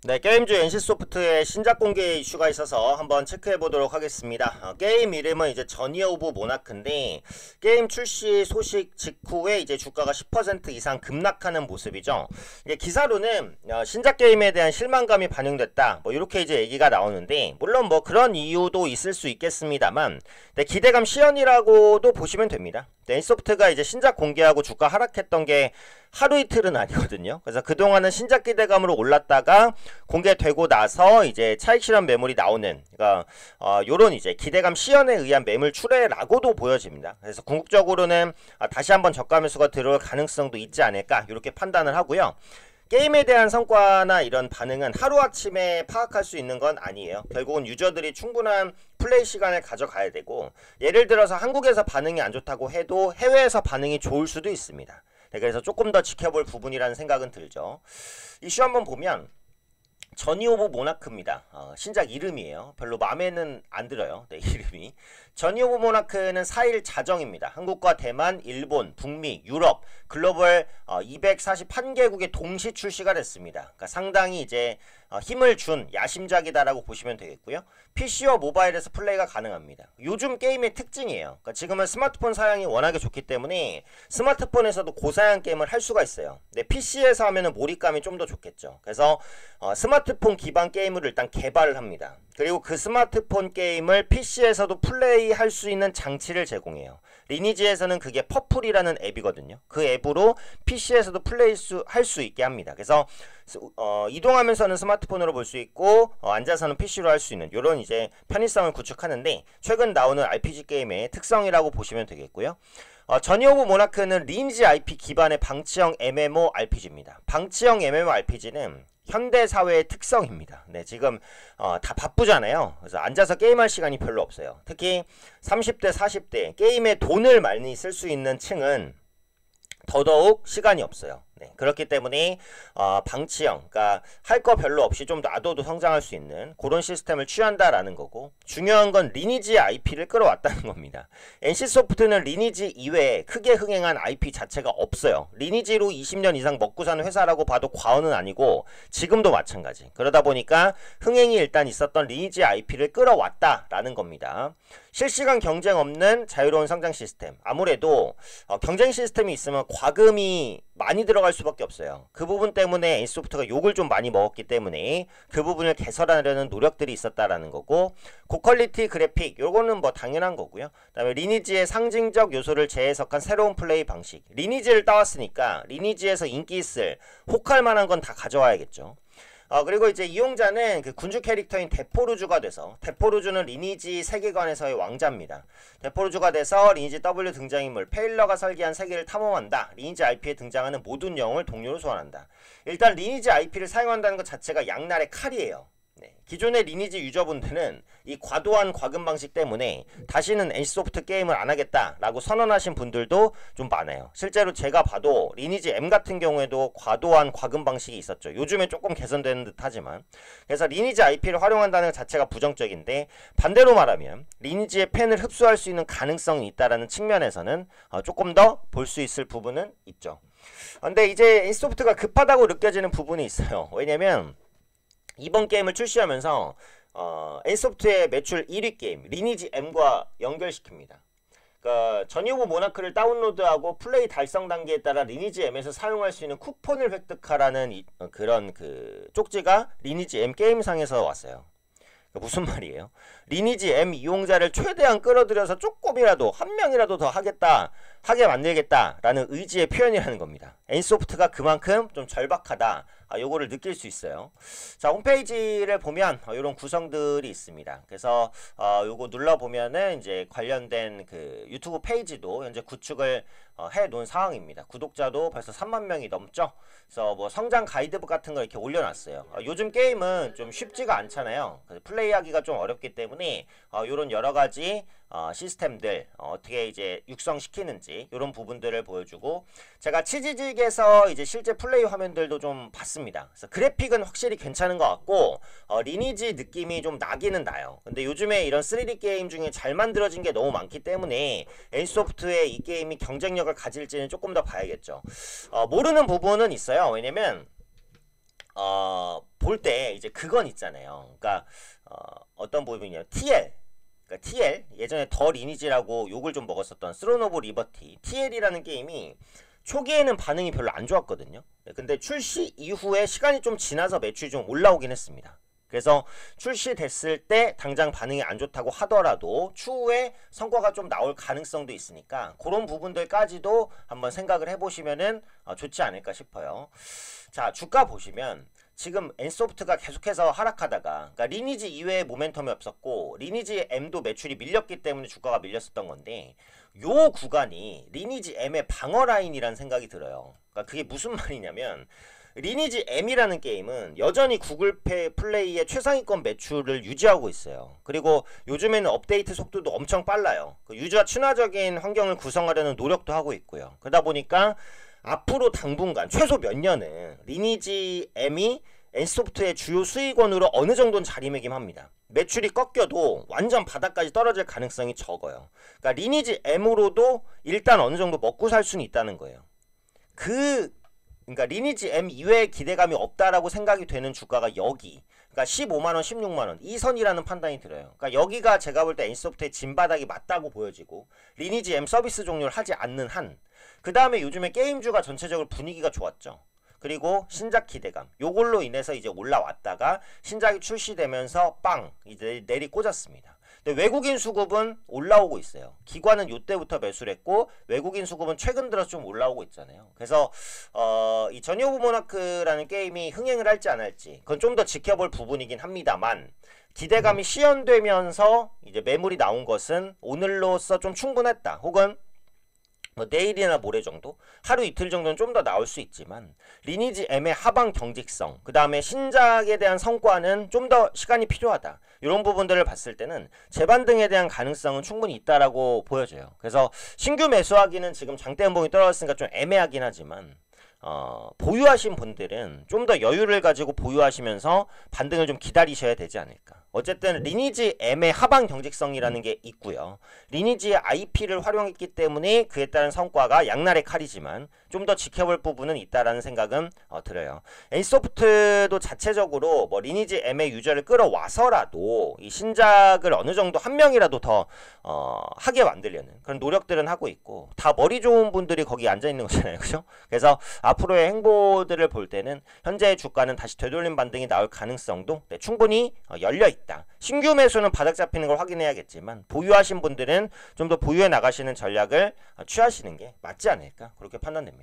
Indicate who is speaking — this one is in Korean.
Speaker 1: 네, 게임주 NC소프트의 신작 공개 이슈가 있어서 한번 체크해 보도록 하겠습니다. 게임 이름은 이제 저니 오브 모나크인데 게임 출시 소식 직후에 이제 주가가 10% 이상 급락하는 모습이죠. 이게 기사로는 신작 게임에 대한 실망감이 반영됐다, 뭐 이렇게 이제 얘기가 나오는데, 물론 뭐 그런 이유도 있을 수 있겠습니다만, 네, 기대감 시연이라고도 보시면 됩니다. 네, NC소프트가 이제 신작 공개하고 주가 하락했던 게 하루 이틀은 아니거든요. 그래서 그동안은 신작 기대감으로 올랐다가 공개되고 나서 이제 차익 실현 매물이 나오는, 그러니까 요런 이제 기대감 시연에 의한 매물 출회라고도 보여집니다. 그래서 궁극적으로는 다시 한번 저가 매수가 들어올 가능성도 있지 않을까, 이렇게 판단을 하고요. 게임에 대한 성과나 이런 반응은 하루아침에 파악할 수 있는 건 아니에요. 결국은 유저들이 충분한 플레이 시간을 가져가야 되고, 예를 들어서 한국에서 반응이 안 좋다고 해도 해외에서 반응이 좋을 수도 있습니다. 네, 그래서 조금 더 지켜볼 부분이라는 생각은 들죠. 이슈 한번 보면 저니 오브 모나크입니다. 신작 이름이에요. 별로 마음에는 안 들어요. 네, 이름이. 저니 오브 모나크는 4일 자정입니다. 한국과 대만, 일본, 북미, 유럽, 글로벌 241개국에 동시 출시가 됐습니다. 그러니까 상당히 이제 힘을 준 야심작이다라고 보시면 되겠고요. PC와 모바일에서 플레이가 가능합니다. 요즘 게임의 특징이에요. 그러니까 지금은 스마트폰 사양이 워낙에 좋기 때문에 스마트폰에서도 고사양 게임을 할 수가 있어요. 근데 PC에서 하면은 몰입감이 좀 더 좋겠죠. 그래서 스마트폰 기반 게임을 일단 개발을 합니다. 그리고 그 스마트폰 게임을 PC에서도 플레이할 수 있는 장치를 제공해요. 리니지에서는 그게 퍼플이라는 앱이거든요. 그 앱으로 PC에서도 할 수 있게 합니다. 그래서 이동하면서는 스마트폰으로 볼 수 있고 앉아서는 PC로 할 수 있는 이런 이제 편의성을 구축하는데, 최근 나오는 RPG 게임의 특성이라고 보시면 되겠고요. 저니 오브 모나크는 리니지 IP 기반의 방치형 MMORPG입니다. 방치형 MMORPG는 현대사회의 특성입니다. 네, 지금 다 바쁘잖아요. 그래서 앉아서 게임할 시간이 별로 없어요. 특히 30대, 40대 게임에 돈을 많이 쓸 수 있는 층은 더더욱 시간이 없어요. 네, 그렇기 때문에 방치형, 그러니까 할 거 별로 없이 좀 놔둬도 성장할 수 있는 그런 시스템을 취한다라는 거고, 중요한 건 리니지 IP를 끌어왔다는 겁니다. NC소프트는 리니지 이외에 크게 흥행한 IP 자체가 없어요. 리니지로 20년 이상 먹고 사는 회사라고 봐도 과언은 아니고 지금도 마찬가지. 그러다 보니까 흥행이 일단 있었던 리니지 IP를 끌어왔다라는 겁니다. 실시간 경쟁 없는 자유로운 성장 시스템. 아무래도 경쟁 시스템이 있으면 과금이 많이 들어갈 수밖에 없어요. 그 부분 때문에 NC소프트가 욕을 좀 많이 먹었기 때문에 그 부분을 개선하려는 노력들이 있었다라는 거고, 고퀄리티 그래픽 요거는 뭐 당연한 거고요. 그다음에 리니지의 상징적 요소를 재해석한 새로운 플레이 방식. 리니지를 따왔으니까 리니지에서 인기 있을 혹할 만한 건 다 가져와야겠죠. 그리고 이제 이용자는 그 군주 캐릭터인 데포루즈가 돼서, 데포루즈는 리니지 세계관에서의 왕자입니다. 데포루즈가 돼서 리니지 W 등장인물 페일러가 설계한 세계를 탐험한다. 리니지 IP에 등장하는 모든 영웅을 동료로 소환한다. 일단 리니지 IP를 사용한다는 것 자체가 양날의 칼이에요. 네, 기존의 리니지 유저분들은 이 과도한 과금 방식 때문에 다시는 NC소프트 게임을 안 하겠다라고 선언하신 분들도 좀 많아요. 실제로 제가 봐도 리니지 M 같은 경우에도 과도한 과금 방식이 있었죠. 요즘에 조금 개선되는 듯 하지만. 그래서 리니지 IP를 활용한다는 것 자체가 부정적인데, 반대로 말하면 리니지의 팬을 흡수할 수 있는 가능성이 있다는 측면에서는 조금 더 볼 수 있을 부분은 있죠. 근데 이제 NC소프트가 급하다고 느껴지는 부분이 있어요. 왜냐면 이번 게임을 출시하면서 NC소프트의 매출 1위 게임 리니지 M과 연결시킵니다. 그러니까 저니 오브 모나크를 다운로드하고 플레이 달성 단계에 따라 리니지 M에서 사용할 수 있는 쿠폰을 획득하라는 그런 그 쪽지가 리니지 M 게임상에서 왔어요. 무슨 말이에요? 리니지 M 이용자를 최대한 끌어들여서 조금이라도 한 명이라도 더 하게 만들겠다라는 의지의 표현이라는 겁니다. NC소프트가 그만큼 좀 절박하다, 요거를 느낄 수 있어요. 자, 홈페이지를 보면 이런 구성들이 있습니다. 그래서 요거 눌러보면은 이제 관련된 그 유튜브 페이지도 현재 구축을 해 놓은 상황입니다. 구독자도 벌써 3만 명이 넘죠. 그래서 뭐 성장 가이드북 같은 거 이렇게 올려놨어요. 요즘 게임은 좀 쉽지가 않잖아요. 플레이하기가 좀 어렵기 때문에 요런 여러 가지 시스템들 어떻게 이제 육성시키는지 이런 부분들을 보여주고, 제가 치즈직에서 이제 실제 플레이 화면들도 좀 봤습니다. 그래서 그래픽은 확실히 괜찮은 것 같고 리니지 느낌이 좀 나기는 나요. 근데 요즘에 이런 3D 게임 중에 잘 만들어진 게 너무 많기 때문에 NC소프트의 이 게임이 경쟁력을 가질지는 조금 더 봐야겠죠. 모르는 부분은 있어요. 왜냐면 볼 볼 때 이제 그건 있잖아요. 그러니까 어떤 부분이요. TL. 그러니까 TL 예전에 더 리니지라고 욕을 좀 먹었었던 스론 오브 리버티. TL이라는 게임이 초기에는 반응이 별로 안 좋았거든요. 근데 출시 이후에 시간이 좀 지나서 매출이 좀 올라오긴 했습니다. 그래서 출시됐을 때 당장 반응이 안 좋다고 하더라도 추후에 성과가 좀 나올 가능성도 있으니까 그런 부분들까지도 한번 생각을 해보시면은 좋지 않을까 싶어요. 자, 주가 보시면 지금 엔소프트가 계속해서 하락하다가 그러니까 리니지 이외에 모멘텀이 없었고 리니지 M도 매출이 밀렸기 때문에 주가가 밀렸었던 건데 요 구간이 리니지 M의 방어 라인이라는 생각이 들어요. 그러니까 그게 무슨 말이냐면 리니지 M이라는 게임은 여전히 구글 플레이의 최상위권 매출을 유지하고 있어요. 그리고 요즘에는 업데이트 속도도 엄청 빨라요. 유저와 친화적인 환경을 구성하려는 노력도 하고 있고요. 그러다 보니까 앞으로 당분간 최소 몇 년은 리니지 M이 NC소프트의 주요 수익원으로 어느 정도는 자리매김합니다. 매출이 꺾여도 완전 바닥까지 떨어질 가능성이 적어요. 그러니까 리니지 M으로도 일단 어느 정도 먹고 살 수는 있다는 거예요. 그러니까 리니지 M 이외에 기대감이 없다라고 생각이 되는 주가가 여기, 그러니까 15만원, 16만원 이 선이라는 판단이 들어요. 그러니까 여기가 제가 볼 때 NC소프트의 진바닥이 맞다고 보여지고 리니지 M 서비스 종료를 하지 않는 한, 그 다음에 요즘에 게임주가 전체적으로 분위기가 좋았죠. 그리고 신작 기대감 요걸로 인해서 이제 올라왔다가 신작이 출시되면서 빵 이제 내리 꽂았습니다. 근데 외국인 수급은 올라오고 있어요. 기관은 요때부터 매수를 했고 외국인 수급은 최근 들어서 좀 올라오고 있잖아요. 그래서 이 저니 오브 모나크라는 게임이 흥행을 할지 안 할지 그건 좀 더 지켜볼 부분이긴 합니다만, 기대감이 시연되면서 이제 매물이 나온 것은 오늘로써 좀 충분했다, 혹은 뭐 내일이나 모레 정도, 하루 이틀 정도는 좀 더 나올 수 있지만 리니지 M의 하방 경직성, 그 다음에 신작에 대한 성과는 좀 더 시간이 필요하다, 이런 부분들을 봤을 때는 재반등에 대한 가능성은 충분히 있다라고 보여져요. 그래서 신규 매수하기는 지금 장대 연봉이 떨어졌으니까 좀 애매하긴 하지만 보유하신 분들은 좀 더 여유를 가지고 보유하시면서 반등을 좀 기다리셔야 되지 않을까. 어쨌든 리니지 M의 하방 경직성이라는 게 있고요. 리니지의 IP를 활용했기 때문에 그에 따른 성과가 양날의 칼이지만 좀 더 지켜볼 부분은 있다라는 생각은 들어요. NC소프트도 자체적으로 뭐 리니지 M의 유저를 끌어와서라도 이 신작을 어느 정도 한 명이라도 더 하게 만들려는 그런 노력들은 하고 있고, 다 머리 좋은 분들이 거기 앉아 있는 거잖아요, 그죠? 그래서 앞으로의 행보들을 볼 때는 현재의 주가는 다시 되돌림 반등이 나올 가능성도 충분히 열려 있다. 신규 매수는 바닥 잡히는 걸 확인해야겠지만 보유하신 분들은 좀 더 보유해 나가시는 전략을 취하시는 게 맞지 않을까, 그렇게 판단됩니다.